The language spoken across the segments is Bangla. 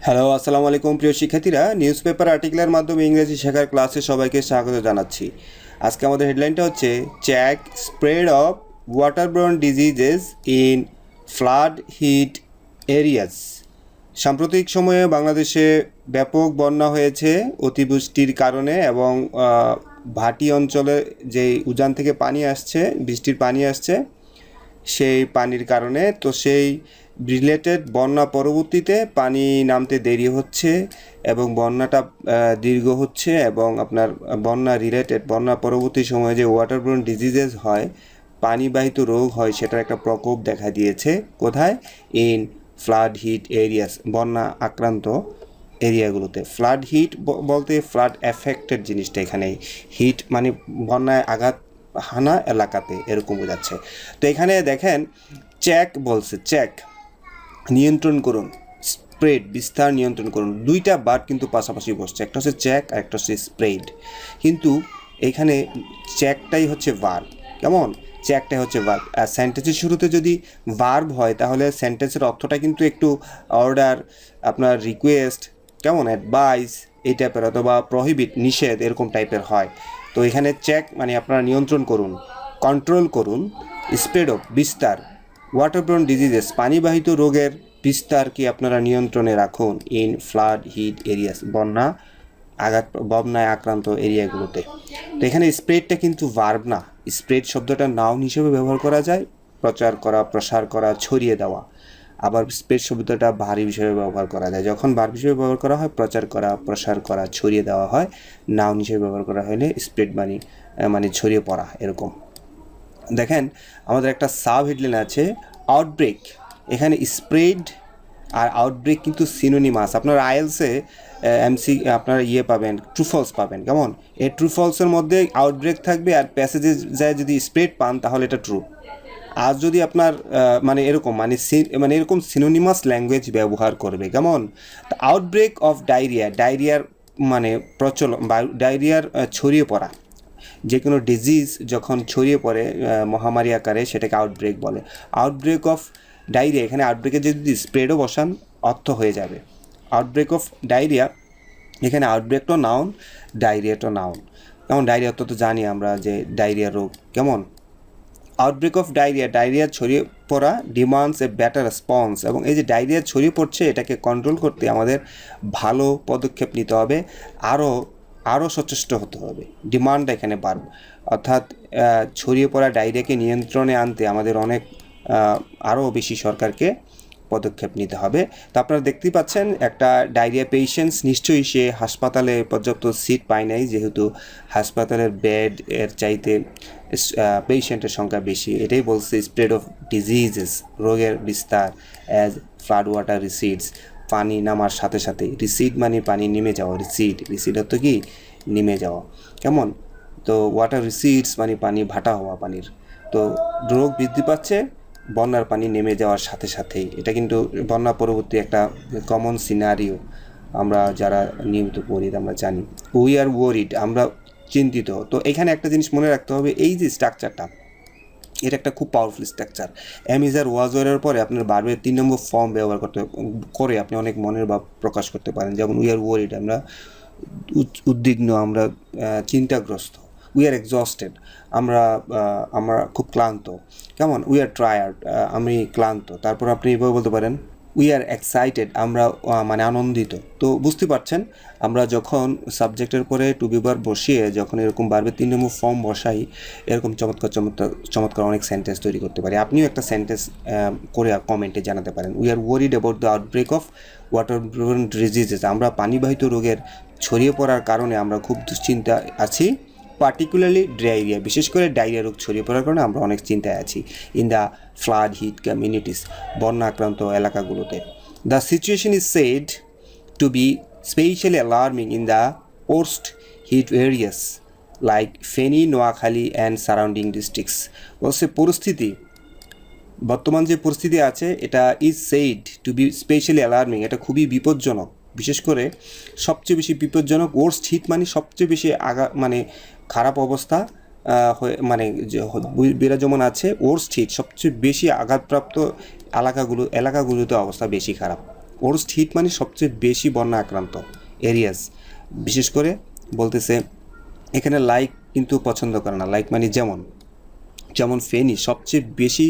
হ্যালো, আসসালামু আলাইকুম প্রিয় শিক্ষার্থীরা। নিউজ পেপার আর্টিকেলের মাধ্যমে ইংরেজি শেখার ক্লাসে সবাইকে স্বাগত জানাচ্ছি। আজকে আমাদের হেডলাইনটা হচ্ছে check spread of waterborne diseases in flood hit areas. সাম্প্রতিক সময়ে বাংলাদেশে ব্যাপক বন্যা হয়েছে অতিবৃষ্টির কারণে এবং ভাটি অঞ্চলে যে উজান থেকে পানি আসছে, বৃষ্টির পানি আসছে সেই পানির কারণে। তো সেই রিলেটেড বন্যা পরবর্তীতে পানি নামতে দেরি হচ্ছে এবং বন্যাটা দীর্ঘ হচ্ছে এবং আপনার বন্যা পরবর্তী সময়ে যে ওয়াটারবোর্ন ডিজিজেস হয়, পানিবাহিত রোগ হয়, সেটার একটা প্রকোপ দেখা দিয়েছে। কোথায়? ইন ফ্লাড হিট এরিয়াস, বন্যা আক্রান্ত এরিয়াগুলোতে। ফ্লাড হিট বলতে ফ্লাড এফেক্টেড জিনিসটা, এখানে হিট মানে বন্যায় আঘাত হানা এলাকাতে এরকম বোঝাচ্ছে। তো এখানে দেখেন চেক বলছে, চেক নিয়ন্ত্রণ করুন, স্প্রেড বিস্তার নিয়ন্ত্রণ করুন। দুইটা বার্ড কিন্তু পাশাপাশি বসছে, একটা হচ্ছে চেক আর একটা হচ্ছে স্প্রেড। কিন্তু এখানে চেকটাই হচ্ছে ভার্ব, কেমন? চেকটাই হচ্ছে ভার্ব। আর সেন্টেন্সের শুরুতে যদি ভার্ব হয় তাহলে সেন্টেন্সের অর্থটা কিন্তু একটু অর্ডার, আপনার রিকোয়েস্ট, কেমন, অ্যাডভাইস এই টাইপের, অথবা প্রহিবিট নিষেধ এরকম টাইপের হয়। তো এখানে চেক মানে আপনারা নিয়ন্ত্রণ করুন, কন্ট্রোল করুন, স্প্রেড অফ বিস্তার, ওয়াটারবোর্ন ডিজিজেস পানিবাহিত রোগের বিস্তারকে আপনারা নিয়ন্ত্রণে রাখুন ইন ফ্লাড হিট এরিয়াস বন্যায় আক্রান্ত এরিয়াগুলোতে। তো এখানে স্প্রেডটা কিন্তু ভার্ব না, স্প্রেড শব্দটা নাউন হিসেবে ব্যবহার করা যায়, প্রচার করা, প্রসার করা, ছড়িয়ে দেওয়া। আবার স্প্রেড শব্দটা ভার্ব হিসেবে ব্যবহার করা যায়। যখন ভার্ব হিসেবে ব্যবহার করা হয় প্রচার করা, প্রসার করা, ছড়িয়ে দেওয়া হয়। নাউন হিসেবে ব্যবহার করা হলে স্প্রেড মানে ছড়িয়ে পড়া এরকম। দেখেন আমাদের একটা সাব হেডলাইন আছে আউটব্রেক। এখানে স্প্রেড আর আউটব্রেক কিন্তু সিনোনিমাস। আপনার আইএলসে এমসি আপনারা পাবেন, ট্রু ফলস পাবেন, কেমন? এই ট্রু ফলসের মধ্যে আউটব্রেক থাকবে আর প্যাসেজে যায় যদি স্প্রেড পান তাহলে এটা ট্রু। আর যদি আপনার মানে এরকম মানে এরকম সিনোনিমাস ল্যাঙ্গুয়েজ ব্যবহার করবে, কেমন? আউটব্রেক অফ ডায়রিয়ার মানে প্রচলন বা ডায়রিয়ার ছড়িয়ে পড়া, যে কোনো ডিজিজ যখন ছড়িয়ে পড়ে মহামারী আকারে সেটাকে আউটব্রেক বলে। আউটব্রেক অফ ডায়রিয়া, এখানে আউটব্রেকের যদি স্প্রেডও বসান অর্থ হয়ে যাবে আউটব্রেক অফ ডায়রিয়া। এখানে আউটব্রেকটাও নাউন, ডায়রিয়াটাও নাউন। যেমন ডায়রিয়া তো জানি আমরা যে ডায়রিয়া রোগ, কেমন? আউটব্রেক অফ ডায়রিয়া ছড়িয়ে পড়া ডিমান্ডস এ বেটার রেসপন্স। এবং এই যে ডায়রিয়া ছড়িয়ে পড়ছে এটাকে কন্ট্রোল করতে আমাদের ভালো পদক্ষেপ নিতে হবে, আরও সচেষ্ট হতে হবে। ডিমান্ডটা এখানে বাড়বে, অর্থাৎ ছড়িয়ে পড়া ডায়রিয়াকে নিয়ন্ত্রণে আনতে আমাদের অনেক আরও বেশি সরকারকে পদক্ষেপ নিতে হবে। তো আপনারা দেখতেই পাচ্ছেন একটা ডায়রিয়া পেশেন্টস, নিশ্চয়ই সে হাসপাতালে পর্যাপ্ত সিট পায় নাই, যেহেতু হাসপাতালের বেড এর চাইতে পেশেন্টের সংখ্যা বেশি। এটাই বলছে স্প্রেড অফ ডিজিজেস, রোগের বিস্তার অ্যাজ ফ্লাড ওয়াটার রিসিডস, পানি নামার সাথে সাথে। রিসিড মানে পানি নেমে যাওয়া, রিসিড অর্থ কি? নেমে যাওয়া, কেমন? তো ওয়াটার রিসিডস মানে পানি ভাটা হওয়া পানির। তো রোগ বৃদ্ধি পাচ্ছে বন্যার পানি নেমে যাওয়ার সাথে সাথেই। এটা কিন্তু বন্যা পরবর্তী একটা কমন সিনারিও, আমরা যারা নিয়মিত পড়ি আমরা জানি। উই আর ওয়ারিড, আমরা চিন্তিত। তো এখানে একটা জিনিস মনে রাখতে হবে, এই যে স্ট্রাকচারটা, এটা একটা খুব পাওয়ারফুল স্ট্রাকচার। এম ইজ আর ওয়াজ ওয়ারের পরে আপনার বারবার 3 নম্বর ফর্ম ব্যবহার করে আপনি অনেক মনের ভাব প্রকাশ করতে পারেন। যেমন উই আর ওয়ারিড, আমরা উদ্বিগ্ন, আমরা চিন্তাগ্রস্ত। উই আর এক্সস্টেড, আমরা খুব ক্লান্ত, কেমন? উই আর টায়ার্ড, আমি ক্লান্ত। তারপর আপনি এভাবে বলতে পারেন উই আর এক্সাইটেড, আমরা মানে আনন্দিত। তো বুঝতে পারছেন আমরা যখন সাবজেক্টের পরে টু বি ভার্ব বসিয়ে যখন এরকম বারবার 3 নম্বর ফর্ম বসাই, এরকম চমৎকার চমৎকার চমৎকার অনেক সেন্টেন্স তৈরি করতে পারি। আপনিও একটা সেন্টেন্স করে কমেন্টে জানাতে পারেন। We are worried about the outbreak of waterborne diseases, আমরা পানিবাহিত রোগের ছড়িয়ে পড়ার কারণে আমরা খুব দুশ্চিন্তা আছি। পার্টিকুলারলি ডায়রিয়া, বিশেষ করে ডায়রিয়া রোগ ছড়িয়ে পড়ার কারণে আমরা অনেক চিন্তায় আছি in the flood hit communities, বন্যা আক্রান্ত এলাকাগুলোতে। The situation is said to be specially alarming in the worst hit areas like Feni, Noakhali and surrounding districts. বলছে পরিস্থিতি, বর্তমান যে পরিস্থিতি আছে এটা is said to be specially alarming, এটা খুবই বিপজ্জনক। বিশেষ করে সবচেয়ে বেশি বিপজ্জনক, ওয়ার্স্ট হিট মানে সবচেয়ে বেশি মানে খারাপ অবস্থা মানে বিরাজমান আছে। ওয়ার্স্ট হিট সবচেয়ে বেশি আঘাতপ্রাপ্ত এলাকাগুলোতে অবস্থা বেশি খারাপ। ওয়ার্স্ট হিট মানে সবচেয়ে বেশি বন্যা আক্রান্ত এরিয়াস। বিশেষ করে বলতেছে এখানে লাইক কিন্তু পছন্দ করে না। লাইক মানে যেমন ফেনী সবচেয়ে বেশি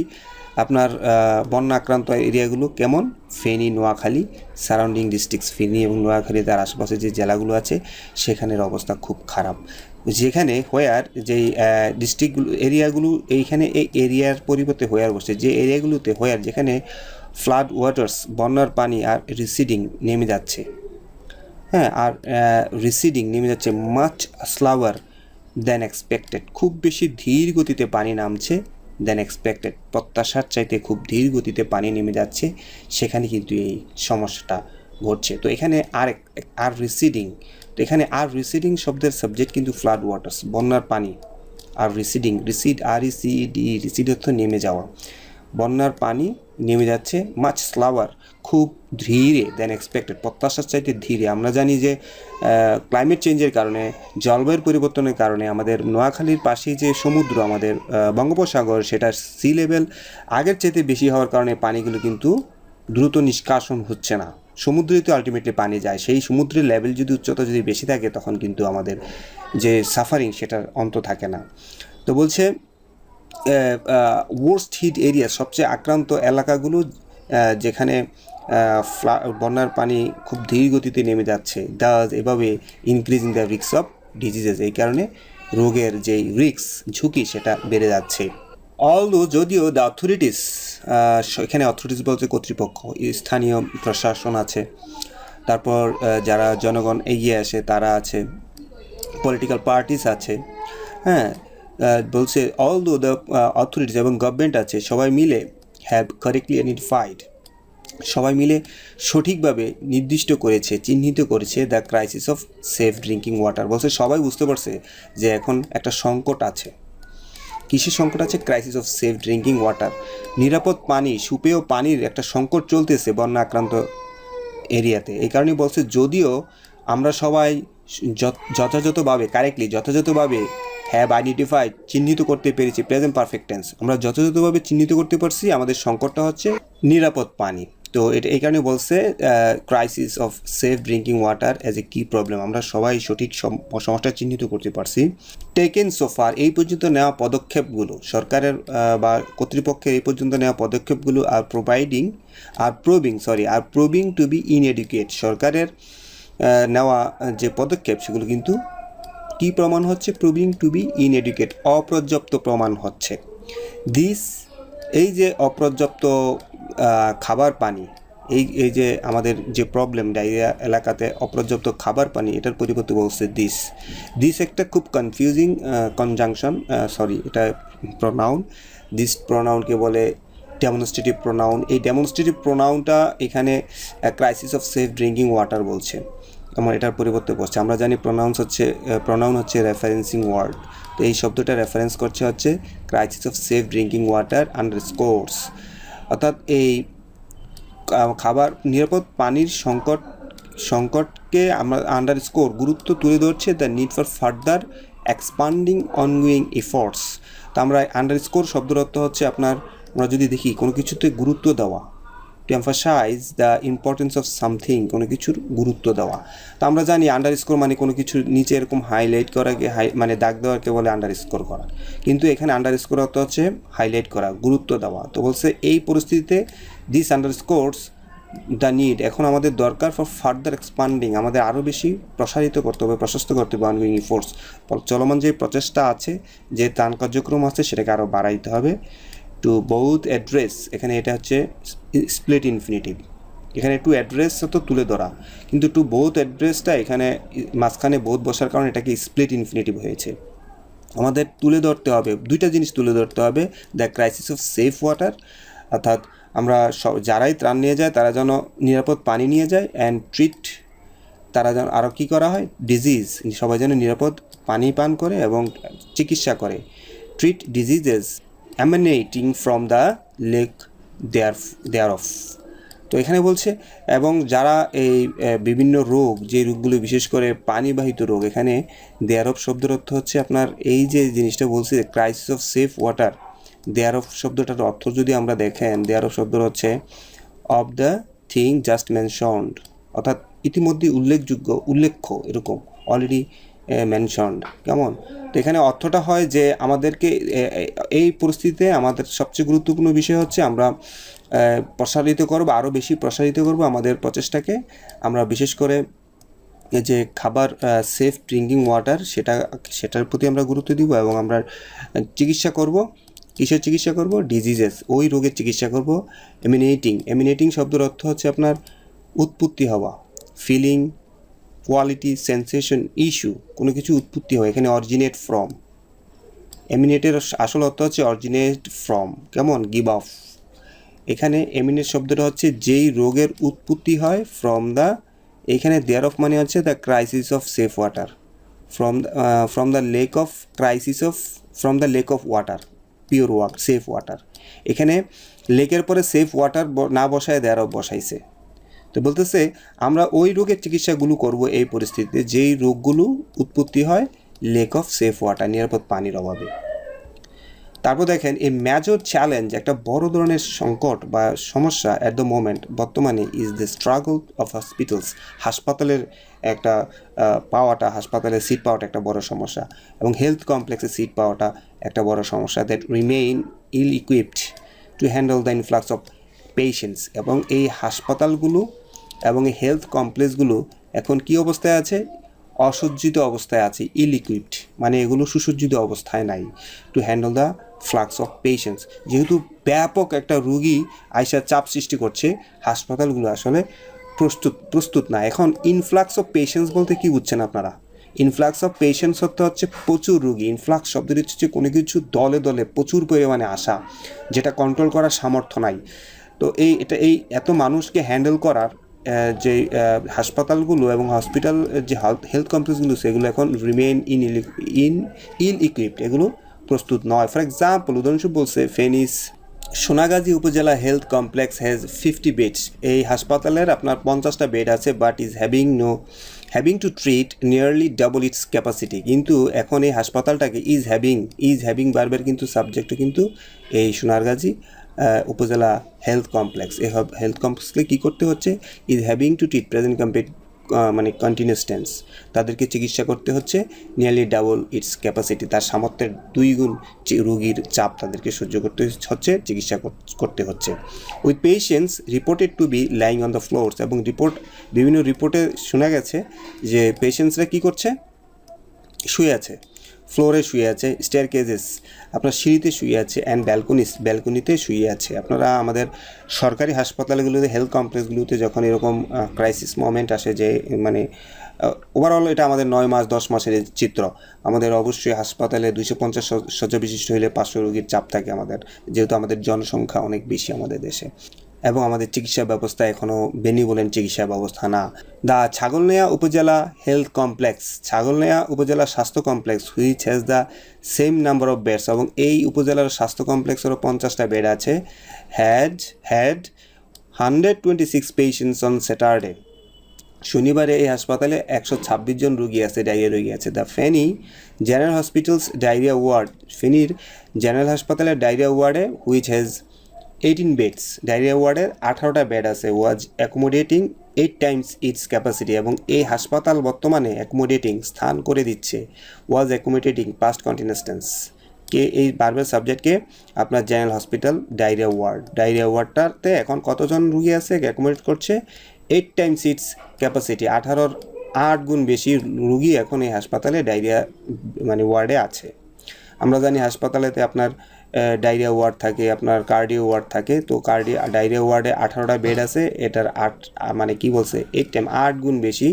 আপনার বন্যা আক্রান্ত এরিয়াগুলো কেমন, ফেনী, নোয়াখালী, সারাউন্ডিং ডিস্ট্রিক্টস, ফেনী এবং নোয়াখালী তার আশেপাশে যে জেলাগুলো আছে সেখানের অবস্থা খুব খারাপ। যেখানে হোয়ার যেই ডিস্ট্রিক্টগুলো এরিয়াগুলো এইখানে এই এরিয়ার পরিবর্তে হোয়ার বসে যে এরিয়াগুলোতে হোয়ার যেখানে ফ্লাড ওয়াটার্স বন্যার পানি আর রিসিডিং নেমে যাচ্ছে, হ্যাঁ, আর রিসিডিং নেমে যাচ্ছে মাচ স্লাওয়ার দেন এক্সপেক্টেড, খুব বেশি ধীর গতিতে পানি নামছে দেন এক্সপেক্টেড, প্রত্যাশার চাইতে খুব ধীর গতিতে পানি নেমে যাচ্ছে, সেখানে কিন্তু এই সমস্যাটা ঘটছে। তো এখানে আর রিসিডিং, তো এখানে আর রিসিডিং শব্দের সাবজেক্ট কিন্তু ফ্লাড ওয়াটার্স বন্যার পানি, আর রিসিড রিসিড অর্থ নেমে যাওয়া, বন্যার পানি নেমে যাচ্ছে মাচ স্লাওয়ার খুব ধীরে দেন এক্সপেক্টেড, প্রত্যাশার চাইতে ধীরে। আমরা জানি যে ক্লাইমেট চেঞ্জের কারণে, জলবায়ুর পরিবর্তনের কারণে আমাদের নোয়াখালীর পাশেই যে সমুদ্র আমাদের বঙ্গোপসাগর, সেটা সি লেভেল আগের চাইতে বেশি হওয়ার কারণে পানিগুলো কিন্তু দ্রুত নিষ্কাশন হচ্ছে না, সমুদ্রেই তো আলটিমেটলি পানি যায়, সেই সমুদ্রের লেভেল যদি উচ্চতা যদি বেশি থাকে তখন কিন্তু আমাদের যে সাফারিং সেটার অন্ত থাকে না। তো বলছে ওয়ার্স্ট হিট এরিয়া সবচেয়ে আক্রান্ত এলাকাগুলো যেখানে বন্যার পানি খুব ধীর গতিতে নেমে যাচ্ছে, এভাবে increasing the risk of diseases, এই কারণে রোগের যেই রিস্ক ঝুঁকি সেটা বেড়ে যাচ্ছে। যদিও দ্য অথরিটিস, এখানে অথরিটিস বলতে কর্তৃপক্ষ, স্থানীয় প্রশাসন আছে, তারপর যারা জনগণ এগিয়ে আসে তারা আছে, পলিটিক্যাল পার্টিস আছে, হ্যাঁ, বলছে অলদো দ্য অথরিটিস এবং গভর্নমেন্ট আছে, সবাই মিলে হ্যাভ কারেক্টলি আইডেন্টিফাইড, সবাই মিলে সঠিকভাবে নির্দিষ্ট করেছে, চিহ্নিত করেছে the crisis of safe drinking water. বলছে সবাই বুঝতে পারছে যে এখন একটা সংকট আছে। কিসের সংকট আছে? Crisis of safe drinking water, নিরাপদ পানি, সুপেয় পানির একটা সংকট চলতেছে বন্যা আক্রান্ত এরিয়াতে। এই কারণে বলছে যদিও আমরা সবাই যথাযথভাবে হ্যাভ আইডেন্টিফাইড, চিহ্নিত করতে পেরেছি, প্রেজেন্ট পারফেক্ট টেন্স, আমরা যথাযথভাবে চিহ্নিত করতে পারছি আমাদের সংকটটা হচ্ছে নিরাপদ পানি। তো এই কারণে বলছে crisis of safe drinking water as a কি প্রবলেম, আমরা সবাই সঠিক সমস্যা চিহ্নিত করতে পারছি। টেকেন সোফার, এই পর্যন্ত নেওয়া পদক্ষেপগুলো, সরকারের বা কর্তৃপক্ষের এই পর্যন্ত নেওয়া পদক্ষেপগুলো আর প্রুভিং টু বি ইনএডুকেট, সরকারের নেওয়া যে পদক্ষেপ সেগুলো কিন্তু কি প্রমাণ হচ্ছে? প্রুভিং টু বি ইনএডুকেট, অপর্যাপ্ত প্রমাণ হচ্ছে। এই যে অপর্যাপ্ত খাবার পানি, এই যে আমাদের যে প্রবলেম ডায়রিয়া এলাকাতে অপর্যাপ্ত খাবার পানি, এটার পরিবর্তে বলছে দিস একটা খুব কনফিউজিং কনজাংশন, এটা প্রোনাউন, দিস প্রোনাউনকে বলে ডেমনস্ট্রেটিভ প্রোনাউন। এই ডেমনস্ট্রেটিভ প্রোনাউনটা এখানে crisis of safe drinking water বলছে, আমার এটার পরিবর্তে বলছে। আমরা জানি প্রোনাউন হচ্ছে রেফারেন্সিং ওয়ার্ড, তো এই শব্দটা রেফারেন্স করছে হচ্ছে crisis of safe drinking water underscores, অর্থাৎ এই নিরাপদ পানির সংকটকে আমরা আন্ডারস্কোর, গুরুত্ব তুলে ধরছে the need for further expanding ongoing efforts. তো আমরা আন্ডারস্কোর শব্দের অর্থ হচ্ছে আমরা যদি দেখি কোনো কিছুতে গুরুত্ব দেওয়া, to emphasise the importance of something, কোনো কিছুর গুরুত্ব দেওয়া। তো আমরা জানি আন্ডারস্কোর মানে কোনো কিছুর নিচে এরকম হাইলাইট করাকে মানে দাগ দেওয়াকে বলে আন্ডারস্কোর করা, কিন্তু এখানে আন্ডারস্কোর অর্থ হচ্ছে হাইলাইট করা, গুরুত্ব দেওয়া। তো বলছে এই পরিস্থিতিতে দিস আন্ডারস্কোরস দ্য নিড, এখন আমাদের দরকার ফর ফার্দার এক্সপান্ডিং, আমাদের আরও বেশি প্রসারিত করতে হবে, প্রশস্ত করতে হবে অনগোয়িং এফোর্টস, চলমান যে প্রচেষ্টা আছে, যে ত্রাণ কার্যক্রম আছে সেটাকে আরও বাড়াইতে হবে। টু বোথ অ্যাড্রেস, এখানে এটা হচ্ছে স্প্লিট ইনফিনিটিভ, এখানে টু অ্যাড্রেস তো তুলে ধরা, কিন্তু টু বোথ অ্যাড্রেসটা এখানে মাঝখানে বোথ বসার কারণে এটাকে স্প্লিট ইনফিনিটিভ হয়েছে। আমাদের তুলে ধরতে হবে, দুইটা জিনিস তুলে ধরতে হবে, the crisis of safe water, অর্থাৎ আমরা যারাই ত্রাণ নিয়ে যায় তারা যেন নিরাপদ পানি নিয়ে যায়, অ্যান্ড ট্রিট, তারা যেন আরও কী করা হয়, ডিজিজ, সবাই যেন নিরাপদ পানি পান করে এবং চিকিৎসা করে, treat diseases emanating from the lake thereof. তো এখানে বলছে এবং যারা এই বিভিন্ন রোগ, যে রোগগুলো বিশেষ করে পানিবাহিত রোগ, এখানে দেয়ারঅফ শব্দের অর্থ হচ্ছে আপনার এই যে জিনিসটা বলছে ক্রাইসিস অফ সেফ ওয়াটার, দেয়ারঅফ শব্দটার অর্থ যদি আমরা দেখেন, দেয়ারঅফ শব্দ হচ্ছে of the thing just mentioned, অর্থাৎ ইতিমধ্যে উল্লেখ্য এরকম, অলরেডি মেনশনড। কেমন? তো এখানে অর্থটা হয় যে আমাদেরকে এই পরিস্থিতিতে আমাদের সবচেয়ে গুরুত্বপূর্ণ বিষয় হচ্ছে আমরা আরও বেশি প্রসারিত করব আমাদের প্রচেষ্টাকে। আমরা বিশেষ করে যে খাবার, সেফ ড্রিঙ্কিং ওয়াটার, সেটার প্রতি আমরা গুরুত্ব দিব, এবং আমরা চিকিৎসা করব। কিসের চিকিৎসা করব? ডিজিজেস, ওই রোগের চিকিৎসা করব। এমিনেটিং শব্দের অর্থ হচ্ছে আপনার উৎপত্তি হওয়া, ফিলিং, কোয়ালিটি, সেন্সেশন, ইস্যু, কোনো কিছু উৎপত্তি হয়, এখানে অরিজিনেট ফ্রম। এমিনেটের আসল অর্থ হচ্ছে অরিজিনেট ফ্রম, কেমন? Give of. এখানে এমিনেট শব্দটা হচ্ছে যেই রোগের উৎপত্তি হয় ফ্রম দ্য, এখানে দেয়ার অফ মানে হচ্ছে the crisis of safe water, from the lake of water, pure water, safe water. এখানে লেকের পরে সেফ ওয়াটার না বসায় দেয়ার অফ বসাইছে। তো বলতেছে আমরা ওই রোগের চিকিৎসাগুলো করব এই পরিস্থিতিতে যেই রোগগুলো উৎপত্তি হয় লেক অফ সেফ ওয়াটার, নিরাপদ পানির অভাবে। তারপর দেখেন এই মেজর চ্যালেঞ্জ, একটা বড় ধরনের সংকট বা সমস্যা অ্যাট দ্য মোমেন্ট, বর্তমানে, is the struggle of hospitals, হাসপাতালের একটা হাসপাতালের সিট পাওয়াটা একটা বড় সমস্যা, এবং হেলথ কমপ্লেক্সে সিট পাওয়াটা একটা বড় সমস্যা। That remain ill equipped to handle the influx of patients. এবং এই হাসপাতালগুলো এবং এই হেলথ কমপ্লেক্সগুলো এখন কী অবস্থায় আছে? অসজ্জিত অবস্থায় আছে। ইল ইকুইপড মানে এগুলো সুসজ্জিত অবস্থায় নাই, to handle the flux of patients. যেহেতু ব্যাপক একটা রুগী আইসা চাপ সৃষ্টি করছে, হাসপাতালগুলো আসলে প্রস্তুত না। এখন ইনফ্লাক্স অফ পেশেন্টস বলতে কী বুঝছেন আপনারা? ইনফ্লাক্স অফ পেশেন্টস হচ্ছে প্রচুর রুগী। ইনফ্লাক্স শব্দটি হচ্ছে কোনো কিছু দলে দলে প্রচুর পরিমাণে আসা, যেটা কন্ট্রোল করার সামর্থ্য নাই। তো এই এত মানুষকে হ্যান্ডেল করার যে হাসপাতালগুলো এবং হসপিটাল যে হেলথ কমপ্লেক্সগুলো, সেগুলো এখন রিমেইন ইল ইকুইপড, এগুলো প্রস্তুত নয়। ফর এক্সাম্পল, উদাহরণস্বরূপ বলছে ফেনীস সোনাগাজী উপজেলা হেলথ কমপ্লেক্স হ্যাজ 50 বেডস। এই হাসপাতালের আপনার 50টা বেড আছে, but is having to treat nearly double it's capacity. কিন্তু এখন এই হাসপাতালটাকে ইজ হ্যাভিং বারবার কিন্তু সাবজেক্টও কিন্তু এই সোনারগাজী উপজেলা হেলথ কমপ্লেক্স। এই হেলথ কমপ্লেক্সকে কী করতে হচ্ছে? Is having to treat present মানে কন্টিনিউয়াস টেন্স, তাদেরকে চিকিৎসা করতে হচ্ছে নিয়ারলি ডাবল ইটস ক্যাপাসিটি, তার সামর্থ্যের 2 গুণ রুগীর চাপ তাদেরকে সহ্য করতে হচ্ছে, চিকিৎসা করতে হচ্ছে। With patients reported to be lying on the floors. এবং বিভিন্ন রিপোর্টে শোনা গেছে যে পেশেন্টসরা কী করছে? শুয়ে আছে, ফ্লোরে শুয়ে আছে, স্টেয়ারকেজেস আপনার সিঁড়িতে শুয়ে আছে, অ্যান্ড ব্যালকনিতে শুয়ে আছে। আপনারা আমাদের সরকারি হাসপাতালগুলোতে, হেলথ কমপ্লেক্সগুলোতে যখন এরকম ক্রাইসিস মোমেন্ট আসে, যে মানে ওভারঅল এটা আমাদের 9 মাস 10 মাসের চিত্র, আমাদের অবশ্যই হাসপাতালে 250 শয্যা বিশিষ্ট হলে 500 রোগীর চাপ থাকে আমাদের, যেহেতু আমাদের জনসংখ্যা অনেক বেশি আমাদের দেশে, এবং আমাদের চিকিৎসা ব্যবস্থা এখনও চিকিৎসা ব্যবস্থা না। দ্য ছাগলনাইয়া উপজেলা হেলথ কমপ্লেক্স, ছাগলনাইয়া উপজেলা স্বাস্থ্য complex, which has the same number of beds, এবং এই উপজেলার স্বাস্থ্য কমপ্লেক্সেরও 50টা বেড আছে, হ্যাড 126 পেশেন্টস অন স্যাটারডে। শনিবারে এই হাসপাতালে 126 জন রোগী আছে, ডায়রিয়া রোগী আছে। The Feni general hospital's diarrhoea ward, ফেনীর জেনারেল হাসপাতালের ডায়রিয়া ওয়ার্ডে, হুইচ হ্যাজ 18 বেডস, ডায়রিয়া ওয়ার্ডের 18টা বেড আছে, was accommodating 8 times its capacity. এবং এই হাসপাতাল বর্তমানে অ্যাকোমোডেটিং, স্থান করে দিচ্ছে, was accommodating past continuous tense, কে এই বারবার সাবজেক্টকে আপনার জেনারেল হসপিটাল ডায়রিয়া ওয়ার্ডটাতে এখন কতজন রুগী আছে অ্যাকোমোডেট করছে? 8 টাইমস ইটস ক্যাপাসিটি, 18-র 8 গুণ বেশি রুগী এখন এই হাসপাতালে ডায়রিয়া মানে ওয়ার্ডে আছে। আমরা জানি হাসপাতালেতে আপনার ডায়রিয়া ওয়ার্ড থাকে, আপনার কার্ডিও ওয়ার্ড থাকে। তো ডায়রিয়া ওয়ার্ডে 18টা বেড আছে, এটার 8 গুণ বেশি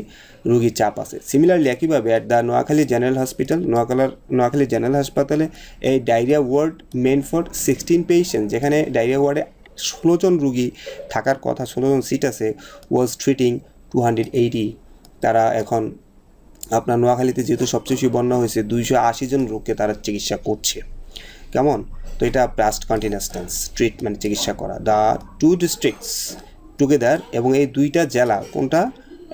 রুগীর চাপ আছে। সিমিলারলি একইভাবে at the Noakhali general hospital, Noakhali general হাসপাতালে এই diarrhoea ward meant for 16 patient, যেখানে ডায়রিয়া ওয়ার্ডে 16 জন রুগী থাকার কথা, 16 জন সিট আছে, ওয়াজ ট্রিটিং 280। তারা এখন আপনার নোয়াখালীতে যেহেতু সবচেয়ে বেশি বন্যা হয়েছে, 280 জন রোগকে তারা চিকিৎসা করছে। কেমন? তো এটা পাস্ট কন্টিনিউয়াস টেন্স, ট্রিটমেন্ট, চিকিৎসা করা। দ্য 2 ডিস্ট্রিক্টস টুগেদার, এবং এই 2টা জেলা কোনটা?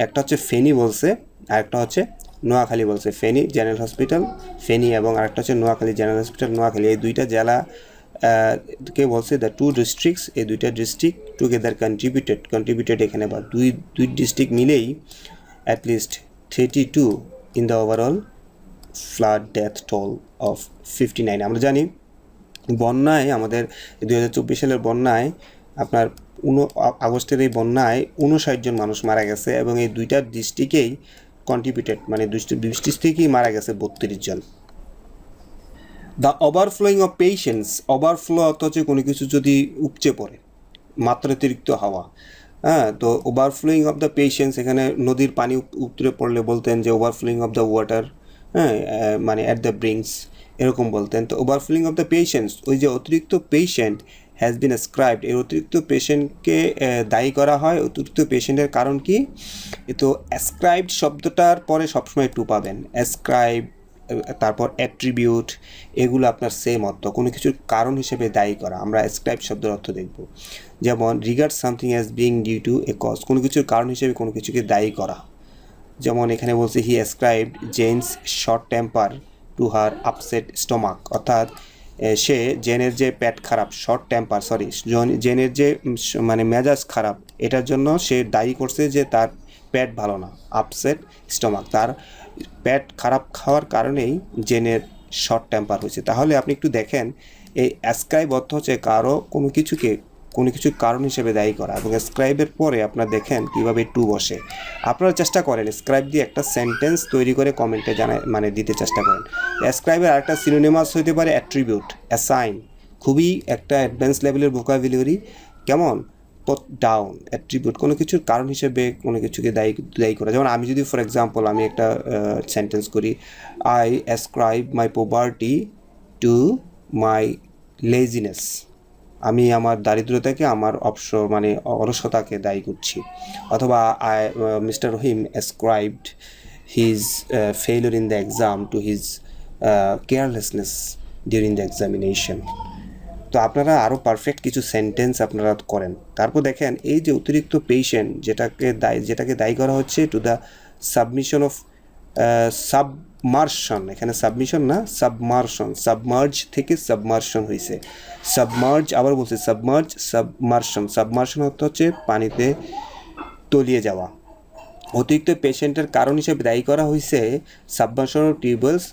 একটা হচ্ছে ফেনী বলছে, আর একটা হচ্ছে নোয়াখালী বলছে। ফেনী জেনারেল হসপিটাল ফেনী, এবং আরেকটা হচ্ছে নোয়াখালী জেনারেল হসপিটাল নোয়াখালী। এই 2টা জেলা কে বলছে দ্য টু ডিস্ট্রিক্টস, এই দুইটা ডিস্ট্রিক্ট টুগেদার কন্ট্রিবিউটেড এখানে বা দুই ডিস্ট্রিক্ট মিলেই at least 32 in the overall flood death toll of 59। আমরা জানি বন্যায় আমাদের 2024 সালের বন্যায় আপনার আগস্টের এই বন্যায় 59 জন মানুষ মারা গেছে এবং এই দুইটা ডিস্ট্রিক্টেই কন্ট্রিবিউটেড মানে ডিস্ট্রিক্ট থেকেই মারা গেছে 32 জন। The overflowing of patience, overflow অর্থ হচ্ছে কোনো কিছু যদি উপচে পড়ে, মাত্রাতিরিক্ত হাওয়া, হ্যাঁ, তো ওভারফ্লোয়িং অফ দ্য পেশেন্স, এখানে নদীর পানি উতরে পড়লে বলতেন যে ওভারফ্লোয়িং অফ দ্য ওয়াটার, হ্যাঁ, মানে অ্যাট দ্য ব্রিঙ্কস এরকম বলতেন। তো ওভারফ্লোয়িং অফ দ্য পেশেন্স, ওই যে অতিরিক্ত পেশেন্ট হ্যাজ বিন অ্যাসক্রাইবড, এই অতিরিক্ত পেশেন্টকে দায়ী করা হয়। অতিরিক্ত পেশেন্টের কারণ কি? তো অ্যাসক্রাইবড শব্দটার পরে সবসময় টু পাবেন, অ্যাসক্রাইব, তারপর অ্যাট্রিবিউট, এগুলো আপনার সেম অর্থ, কোনো কিছুর কারণ হিসেবে দায়ী করা। আমরা অ্যাসক্রাইব শব্দের অর্থ দেখব, যেমন regard something as being due to a cause, কোনো কিছুর কারণ হিসেবে কোনো কিছুকে দায়ী করা। যেমন এখানে বলছে he ascribed Jen's short temper to her upset stomach, অর্থাৎ সে জেনের যে পেট খারাপ, শর্ট টেম্পার জেনের যে মানে মেজাজ খারাপ, এটার জন্য সে দায়ী করছে যে তার পেট ভালো না, আপসেট স্টোমাক, তার পেট খারাপ খাওয়ার কারণেই জেনের শর্ট টেম্পার হয়েছে। তাহলে আপনি একটু দেখেন, এই অ্যাসক্রাইব অর্থ হচ্ছে কারো কোনো কিছুর কারণ হিসেবে দায়ী করা, এবং স্ক্রাইবের পরে আপনারা দেখেন কীভাবে টু বসে। আপনারা চেষ্টা করেন স্ক্রাইব দিয়ে একটা সেন্টেন্স তৈরি করে কমেন্টে মানে দিতে চেষ্টা করেন। স্ক্রাইবের আরেকটা সিনোনিমাস হতে পারে অ্যাট্রিবিউট, অ্যাসাইন, খুবই একটা অ্যাডভান্স লেভেলের ভোকাবুলারি। কেমন? পট ডাউন, অ্যাট্রিবিউট, কোনো কিছুর কারণ হিসেবে কোনো কিছুকে দায়ী করা। যেমন আমি যদি ফর এক্সাম্পল আমি একটা সেন্টেন্স করি, I ascribe my poverty to my laziness, আমি আমার দারিদ্রতাকে আমার মানে অলসতাকে দায়ী করছি। অথবা mister Rahim ascribed his failure in the exam to his carelessness during the examination. তো আপনারা আরও পারফেক্ট কিছু সেন্টেন্স আপনারা করেন। তারপর দেখেন এই যে অতিরিক্ত পেশেন্ট যেটাকে দায়ী করা হচ্ছে টু দ্য সাবমিশন অফ সাবমার্শন, এখানে সাবমিশন না, সাবমার্শন, সাবমার্জ থেকে সাবমার্শন হয়েছে, সাবমার্জ, আবার বলছে সাবমার্শন অর্থ হচ্ছে পানিতে তলিয়ে যাওয়া। অতিরিক্ত পেশেন্টের কারণ হিসেবে দায়ী করা হয়েছে সাবমার্শন অফ টিউবওয়েলস,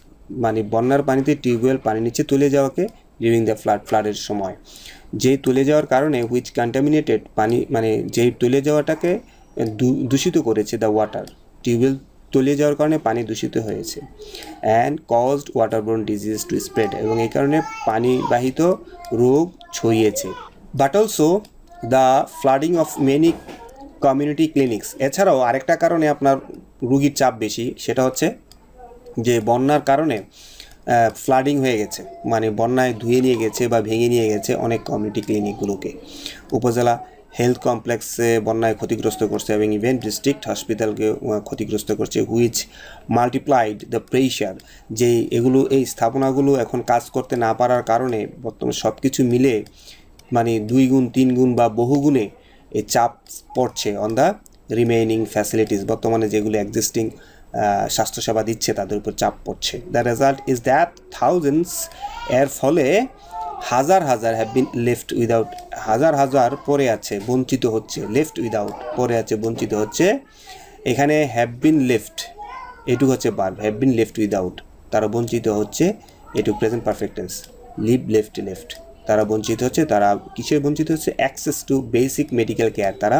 মানে বন্যার পানিতে টিউবওয়েল পানি নিচে তুলে যাওয়াকে ডিউরিং দ্য ফ্লাডের সময়, যেই তুলে যাওয়ার কারণে হুইচ কন্টামিনেটেড, পানি মানে যেই তুলে যাওয়াটাকে দূষিত করেছে, দ্য ওয়াটার, টিউবওয়েল তলিয়ে যাওয়ার কারণে পানি দূষিত হয়েছে, and caused ওয়াটারবোর্ন disease to spread, এবং এই কারণে পানিবাহিত রোগ ছড়িয়েছে। But also the flooding of many community clinics, এছাড়াও আরেকটা কারণে আপনার রুগীর চাপ বেশি, সেটা হচ্ছে যে বন্যার কারণে ফ্লাডিং হয়ে গেছে, মানে বন্যায় ধুয়ে নিয়ে গেছে বা ভেঙে নিয়ে গেছে অনেক কমিউনিটি ক্লিনিকগুলোকে। উপজেলা হেলথ কমপ্লেক্সে বন্যায় ক্ষতিগ্রস্ত করছে এবং ইভেন ডিস্ট্রিক্ট হসপিটালকে ক্ষতিগ্রস্ত করছে, হুইচ মাল্টিপ্লাইড দ্য প্রেশার, যে এই স্থাপনাগুলো এখন কাজ করতে না পারার কারণে বর্তমানে সব কিছু মিলে মানে 2 গুণ 3 গুণ বা বহুগুণে এই চাপ পড়ছে অন দ্য রিমেইনিং ফ্যাসিলিটিস, বর্তমানে যেগুলো এক্সিস্টিং স্বাস্থ্যসেবা দিচ্ছে তাদের উপর চাপ পড়ছে। The result is that thousands, এর ফলে হাজার হ্যাভ বিন লেফট উইদাউট, হাজার পরে আছে বঞ্চিত হচ্ছে, লেফট উইদাউট পরে আছে বঞ্চিত হচ্ছে। এখানে হ্যাভ বিন লেফট, এটুকু হচ্ছে verb, have been left without, তারা বঞ্চিত হচ্ছে, এটুকু present perfect tense, leave left, তারা বঞ্চিত হচ্ছে, তারা কিসের বঞ্চিত হচ্ছে? Access to basic medical care, তারা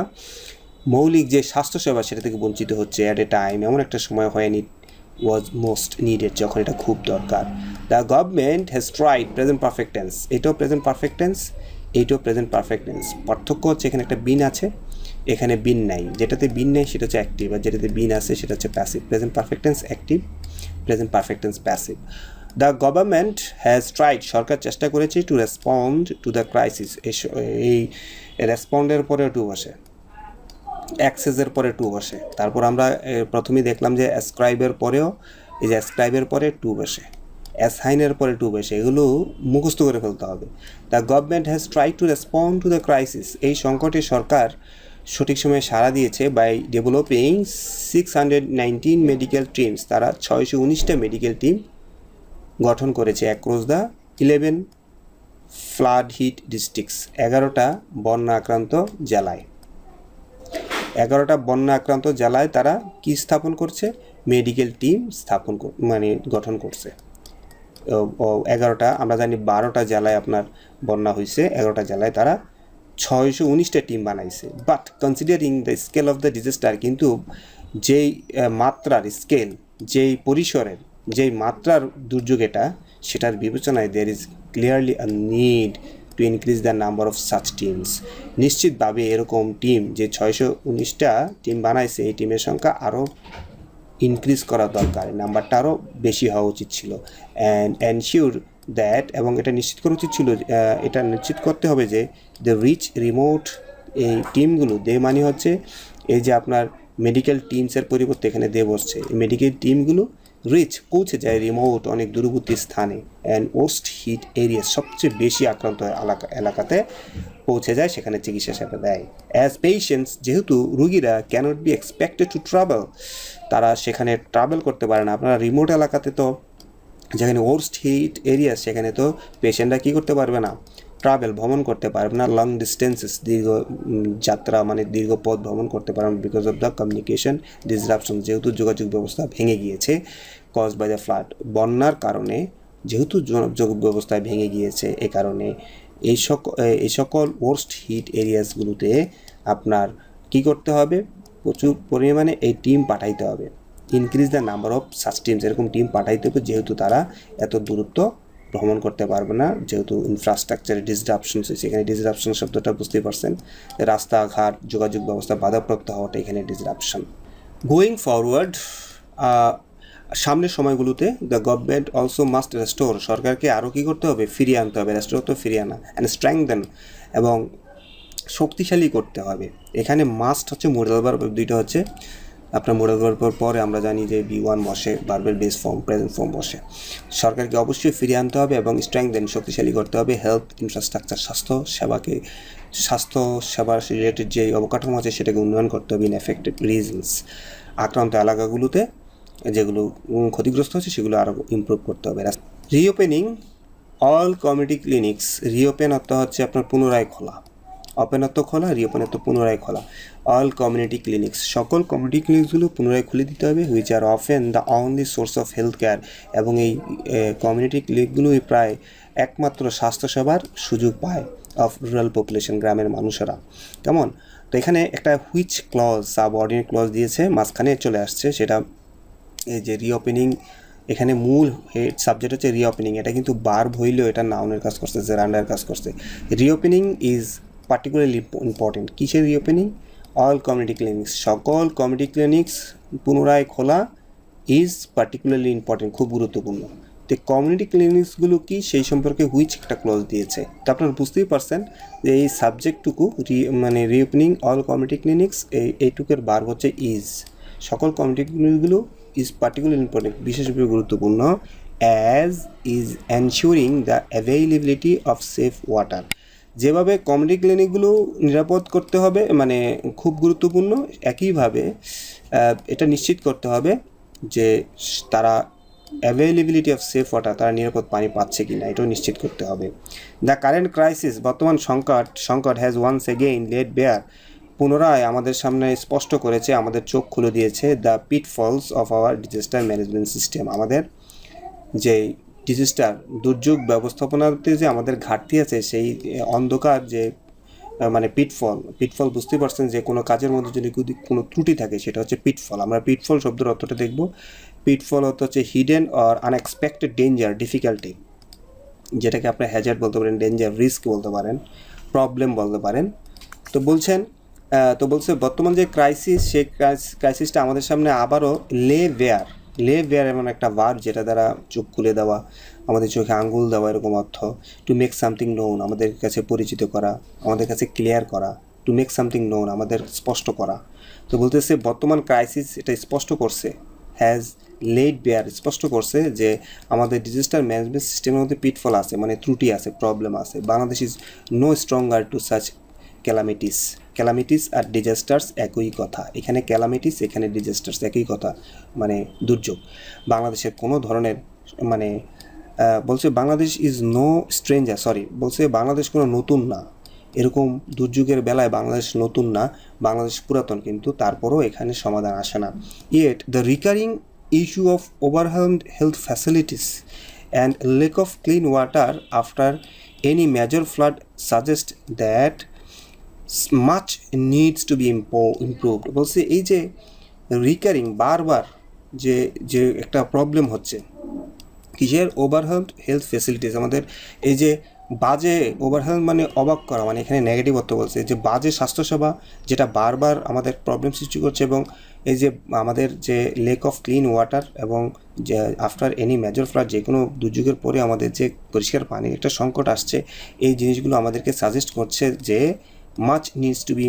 মৌলিক যে স্বাস্থ্যসেবা সেটা থেকে বঞ্চিত হচ্ছে অ্যাট এ টাইম, এমন একটা সময় হয়নি, ওয়াজ মোস্ট নিডেড, যখন এটা খুব দরকার। The government has tried, present perfect tense, এটাও প্রেজেন্ট পারফেক্ট টেন্স, এইটাও প্রেজেন্ট পারফেক্ট টেন্স। পার্থক্য হচ্ছে এখানে একটা বিন আছে, এখানে বিন নাই, যেটাতে বিন নেই সেটা হচ্ছে অ্যাক্টিভ, আর যেটাতে বিন আছে সেটা হচ্ছে passive. Present perfect tense active, present perfect tense passive. The government has tried, সরকার চেষ্টা করেছে, to respond to the crisis, এই রেসপন্ডের পরে টু বসে, অ্যাক্সেসের পরে টু বসে। তারপর আমরা প্রথমেই দেখলাম যে অ্যাসক্রাইবের পরেও এই যে অ্যাসক্রাইবের পরে টু বসে, অ্যাসাইনের পরে টু বসে, এগুলো মুখস্থ করে ফেলতে হবে। The government has try to respond to the crisis, এই সংকটে সরকার সঠিক সময়ে সাড়া দিয়েছে বাই ডেভেলপিং 619 মেডিকেল টিমস, তারা 619টা মেডিকেল টিম গঠন করেছে across the 11 flood hit districts, 11টা বন্যা আক্রান্ত জেলায়, 11টা বন্যা আক্রান্ত জেলায় তারা কি স্থাপন করছে, মেডিকেল টিম গঠন করছে। 11টা, আমরা জানি 12টা জেলায় আপনার বন্যা হয়েছে, 11টা জেলায় তারা 619টা টিম বানাইছে। But considering the scale of the disaster, কিন্তু যেই মাত্রার স্কেল, যেই পরিসরের, যেই মাত্রার দুর্যোগ এটা, সেটার বিবেচনায় there is clearly a need to increase the number of such teams. নিশ্চিতভাবে এরকম টিম, যে 619টা টিম বানাইছে, এই টিমের সংখ্যা আরও ইনক্রিজ করা দরকার, নাম্বারটা আরও বেশি হওয়া উচিত ছিল। অ্যান্ড এনশিওর দ্যাট, এবং এটা নিশ্চিত করা উচিত ছিল, এটা নিশ্চিত করতে হবে যে দ্য রিচ রিমোট, এই টিমগুলো, দে মানে হচ্ছে এই যে আপনার মেডিকেল টিমসের পরিবর্তে এখানে দে বসছে, এই মেডিকেল টিমগুলো রিচ পৌঁছে যায় রিমোট, অনেক দূরবর্তী স্থানে, অ্যান্ড ওস্ট হিট এরিয়া, সবচেয়ে বেশি আক্রান্ত এলাকাতে পৌঁছে যায়, সেখানে চিকিৎসা সেবা দেয়। অ্যাজ পেশেন্টস, যেহেতু রুগীরা cannot be expected to travel, তারা সেখানে ট্রাভেল করতে পারে না। আপনারা রিমোট এলাকাতে তো, যেখানে ওর্স্ট হিট এরিয়া, সেখানে তো পেশেন্টরা কী করতে পারবে না, ভ্রমণ করতে পারবে না, লং ডিস্টেন্সেস, দীর্ঘ যাত্রা মানে দীর্ঘ পথ ভ্রমণ করতে পারবে, because of the communication disruption, যেহেতু যোগাযোগ ব্যবস্থা ভেঙে গিয়েছে, কজ বাই দ্য ফ্লাড, বন্যার কারণে যেহেতু যোগাযোগ ব্যবস্থা ভেঙে গিয়েছে, এ কারণে এই সকল ওর্স্ট হিট এরিয়াসগুলোতে আপনার কী করতে হবে, প্রচুর পরিমাণে এই টিম পাঠাইতে হবে, increase the number of such teams, এরকম টিম পাঠাইতে হবে, যেহেতু তারা এত দূরত্ব ভ্রমণ করতে পারবে না, যেহেতু ইনফ্রাস্ট্রাকচারে ডিসরাপশন হয়েছে। এখানে ডিসরাপশন শব্দটা বুঝতেই পারছেন, রাস্তাঘাট যোগাযোগ ব্যবস্থা বাধাপ্রাপ্ত হওয়াটা এখানে ডিসরাপশন। গোয়িং ফরওয়ার্ড, সামনের সময়গুলোতে the government also must restore, সরকারকে আরও কী করতে হবে, ফিরিয়ে আনতে হবে, রেস্টোর তো ফিরিয়ে আনা, অ্যান্ড স্ট্রেংথেন, এবং শক্তিশালী করতে হবে। এখানে মাস্ট হচ্ছে মোডাল ভার্ব, দুইটা হচ্ছে আপনার মোডাল ভার্বের পরে আমরা জানি যে B1 বসে, ভার্বের বেস ফর্ম, প্রেজেন্ট ফর্ম বসে। সরকারকে অবশ্যই ফিরিয়ে আনতে হবে এবং স্ট্রেংথেন, শক্তিশালী করতে হবে। হেলথ ইনফ্রাস্ট্রাকচার, স্বাস্থ্য সেবার রিলেটেড যে অবকাঠামো আছে সেটাকে উন্নয়ন করতে হবে। ইন এফেক্টেড রিজনস, আক্রান্ত এলাকাগুলোতে যেগুলো ক্ষতিগ্রস্ত হচ্ছে সেগুলো আরও ইমপ্রুভ করতে হবে। Reopening all community clinics, reopen অর্থ হচ্ছে আপনার পুনরায় খোলা, ওপেন অর্থ খোলা, রিওপেন অর্থ পুনরায় খোলা। অল কমিউনিটি ক্লিনিক্স, সকল কমিউনিটি ক্লিনিক্সগুলো পুনরায় খুলে দিতে হবে। Which are often the only source of health care, এবং এই কমিউনিটি ক্লিনিকগুলোই প্রায় একমাত্র স্বাস্থ্যসেবার সুযোগ পায় অফ রুরাল পপুলেশন, গ্রামের মানুষেরা। কেমন? তো এখানে একটা হুইচ ক্লজ, সাবঅর্ডিনেট ক্লজ দিয়েছে, মাঝখানে চলে আসছে, সেটা এই যে রিওপেনিং, এখানে মূল হেড সাবজেক্ট হচ্ছে রিওপেনিং, এটা কিন্তু ভার্ব হইলেও এটা নাউনের কাজ করছে, জেরান্ডার কাজ করছে। Reopening is particularly important. কিসের রিওপেনিং? অল কমিউনিটি ক্লিনিক্স, সকল কমিউনিটি ক্লিনিক্স পুনরায় খোলা ইজ পার্টিকুলারলি ইম্পর্টেন্ট, খুব গুরুত্বপূর্ণ। তো কমিউনিটি ক্লিনিক্সগুলো কি, সেই সম্পর্কে হুইচ একটা ক্লজ দিয়েছে। তো আপনারা বুঝতেই পারছেন যে এই সাবজেক্টটুকু মানে রিওপেনিং অল কমিউনিটি ক্লিনিক্স, এইটুকের ভার্ব হচ্ছে ইজ। সকল কমিউনিটি ক্লিনিকগুলো ইজ পার্টিকুলারলি ইম্পর্টেন্ট, বিশেষভাবে গুরুত্বপূর্ণ। As is ensuring the availability of safe water, যেভাবে কমিউনিটি ক্লিনিকগুলো নিরাপদ করতে হবে, মানে খুব গুরুত্বপূর্ণ, একইভাবে এটা নিশ্চিত করতে হবে যে তারা অ্যাভেইলেবিলিটি অফ সেফ ওয়াটার, তারা নিরাপদ পানি পাচ্ছে কি না, এটাও নিশ্চিত করতে হবে। দ্য কারেন্ট ক্রাইসিস, বর্তমান সংকট has once again laid bare, পুনরায় আমাদের সামনে স্পষ্ট করেছে, আমাদের চোখ খুলে দিয়েছে the pitfalls of our disaster management system, আমাদের যে ডিজাস্টার দুর্যোগ ব্যবস্থাপনাতে যে আমাদের ঘাটতি আছে, সেই অন্ধকার যে মানে পিটফল বুঝতেই পারছেন যে কোনো কাজের মধ্যে যদি কোনো ত্রুটি থাকে সেটা হচ্ছে পিটফল। আমরা পিটফল শব্দের অর্থটা দেখব। পিটফল অর্থ হচ্ছে hidden or unexpected danger, difficulty, যেটাকে আপনি হ্যাজার্ড বলতে পারেন, ডেঞ্জার, রিস্ক বলতে পারেন, প্রবলেম বলতে পারেন। তো বলছে বর্তমান যে ক্রাইসিস, সেই ক্রাইসিসটা আমাদের সামনে আবারও লে বেয়ার এমন একটা ভার্ব, যেটা দ্বারা চোখ খুলে দেওয়া, আমাদের চোখে আঙ্গুল দেওয়া, এরকম অর্থ। টু মেক সামথিং নোন, আমাদের কাছে পরিচিত করা, আমাদের কাছে ক্লিয়ার করা। টু মেক সামথিং নোন, আমাদের স্পষ্ট করা। তো বলতেছে বর্তমান ক্রাইসিস এটা স্পষ্ট করছে, হ্যাজ লেড বেয়ার, স্পষ্ট করছে যে আমাদের ডিজাস্টার ম্যানেজমেন্ট সিস্টেমের মধ্যে পিটফল আছে, মানে ত্রুটি আছে, প্রবলেম আছে। Bangladesh is no stronger to such calamities আর ডিজাস্টার্স একই কথা। এখানে ক্যালামিটিস, এখানে ডিজাস্টার্স একই কথা, মানে দুর্যোগ। বাংলাদেশের কোনো ধরনের মানে বলছে বাংলাদেশ ইজ নো স্ট্রেঞ্জার, বলছে বাংলাদেশ কোনো নতুন না, এরকম দুর্যোগের বেলায় বাংলাদেশ নতুন না, বাংলাদেশ পুরাতন, কিন্তু তারপরও এখানে সমাধান আসে না। Yet the recurring issue of overwhelmed health facilities and lack of clean water after any major flood suggest that much needs to be improved. বলছে এই যে রিকারিং বারবার যে যে একটা প্রবলেম হচ্ছে কিসের, ওভারহেলড হেলথ ফেসিলিটিস, আমাদের এই যে বাজে, ওভারহেলড মানে অবাক করা, মানে এখানে নেগেটিভ অর্থ বলছে যে বাজে স্বাস্থ্যসেবা যেটা বারবার আমাদের প্রবলেম সৃষ্টি করছে, এবং এই যে আমাদের যে লেক অফ ক্লিন ওয়াটার, এবং যে আফটার এনি মেজর ফ্লাড, যে কোনো দুর্যোগের পরে আমাদের যে পরিষ্কার পানির একটা সংকট আসছে, এই জিনিসগুলো আমাদেরকে সাজেস্ট করছে যে much needs to be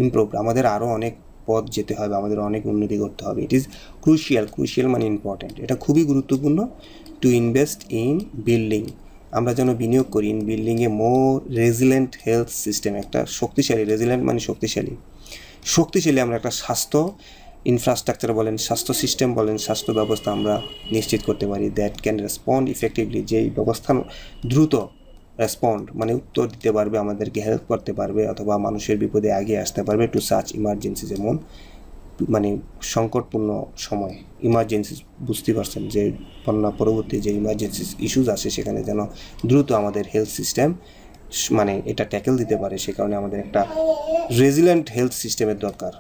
improved, আমাদের আরও অনেক পথ যেতে হবে, আমাদের অনেক উন্নতি করতে হবে। ইট ইজ ক্রুশিয়াল মানে ইম্পর্ট্যান্ট, এটা খুবই গুরুত্বপূর্ণ টু ইনভেস্ট ইন বিল্ডিং, আমরা যেন বিনিয়োগ করি ইন বিল্ডিংয়ে মোর রেজিলেন্ট হেলথ সিস্টেম, একটা শক্তিশালী, রেজিলেন্ট মানে শক্তিশালী আমরা একটা স্বাস্থ্য ইনফ্রাস্ট্রাকচার বলেন, স্বাস্থ্য সিস্টেম বলেন, স্বাস্থ্য ব্যবস্থা আমরা নিশ্চিত করতে পারি, দ্যাট ক্যান রেসপন্ড ইফেক্টিভলি, যেই ব্যবস্থা দ্রুত রেসপন্ড মানে উত্তর দিতে পারবে, আমাদেরকে হেল্প করতে পারবে, অথবা মানুষের বিপদে এগিয়ে আসতে পারবে টু সাচ ইমার্জেন্সি, যেমন মানে সংকটপূর্ণ সময়, ইমার্জেন্সি, বুঝতে পারছেন যে বন্যা পরবর্তী যে ইমার্জেন্সি ইস্যুজ আসে সেখানে যেন দ্রুত আমাদের হেলথ সিস্টেম মানে এটা ট্যাকেল দিতে পারে, সে কারণে আমাদের একটা রেজিলেন্ট হেলথ সিস্টেমের দরকার।